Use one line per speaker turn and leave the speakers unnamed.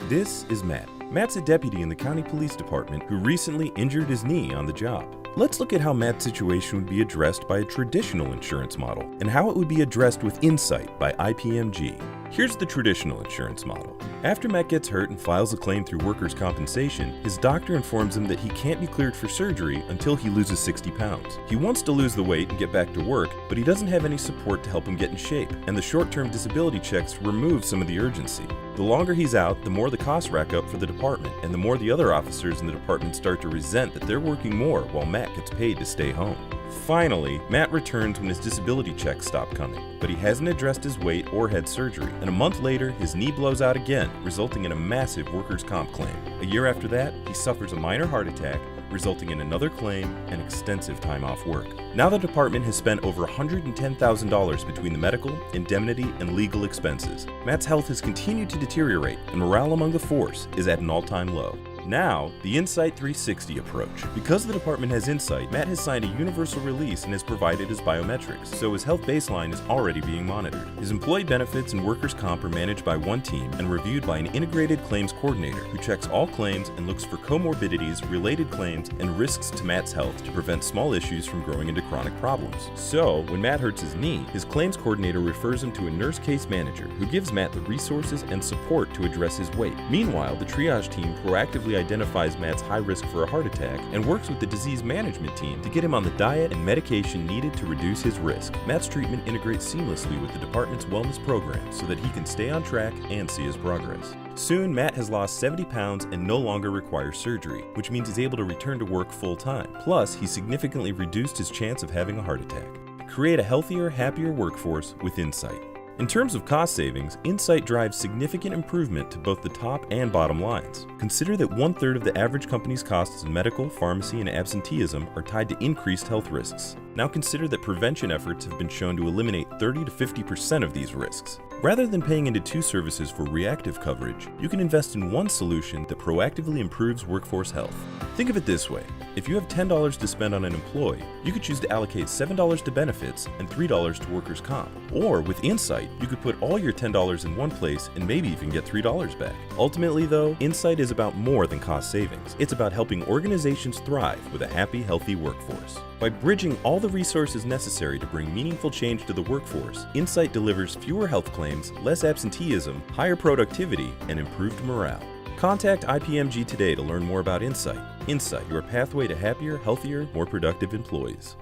This is Matt. Matt's a deputy in the county police department who recently injured his knee on the job. Let's look at how Matt's situation would be addressed by a traditional insurance model and how it would be addressed with Insight by IPMG. Here's the traditional insurance model. After Matt gets hurt and files a claim through workers' compensation, his doctor informs him that he can't be cleared for surgery until he loses 60 pounds. He wants to lose the weight and get back to work, but he doesn't have any support to help him get in shape, and the short-term disability checks remove some of the urgency. The longer he's out, the more the costs rack up for the department, and the more the other officers in the department start to resent that they're working more while Matt gets paid to stay home. Finally, Matt returns when his disability checks stop coming, but he hasn't addressed his weight or had surgery, and a month later, his knee blows out again, resulting in a massive workers' comp claim. A year after that, he suffers a minor heart attack, resulting in another claim and extensive time off work. Now the department has spent over $110,000 between the medical, indemnity, and legal expenses. Matt's health has continued to deteriorate, and morale among the force is at an all-time low. Now, the Insight 360 approach. Because the department has Insight, Matt has signed a universal release and has provided his biometrics, so his health baseline is already being monitored. His employee benefits and workers' comp are managed by one team and reviewed by an integrated claims coordinator who checks all claims and looks for comorbidities, related claims, and risks to Matt's health to prevent small issues from growing into chronic problems. So, when Matt hurts his knee, his claims coordinator refers him to a nurse case manager who gives Matt the resources and support to address his weight. Meanwhile, the triage team proactively identifies Matt's high risk for a heart attack and works with the disease management team to get him on the diet and medication needed to reduce his risk. Matt's treatment integrates seamlessly with the department's wellness program so that he can stay on track and see his progress. Soon, Matt has lost 70 pounds and no longer requires surgery, which means he's able to return to work full-time. Plus, he significantly reduced his chance of having a heart attack. Create a healthier, happier workforce with Insight. In terms of cost savings, Insight drives significant improvement to both the top and bottom lines. Consider that 1/3 of the average company's costs in medical, pharmacy, and absenteeism are tied to increased health risks. Now consider that prevention efforts have been shown to eliminate 30 to 50% of these risks. Rather than paying into two services for reactive coverage, you can invest in one solution that proactively improves workforce health. Think of it this way. If you have $10 to spend on an employee, you could choose to allocate $7 to benefits and $3 to workers' comp. Or with Insight, you could put all your $10 in one place and maybe even get $3 back. Ultimately though, Insight is about more than cost savings. It's about helping organizations thrive with a happy, healthy workforce. By bridging all the resources necessary to bring meaningful change to the workforce, Insight delivers fewer health claims, less absenteeism, higher productivity, and improved morale. Contact IPMG today to learn more about Insight. Insight, your pathway to happier, healthier, more productive employees.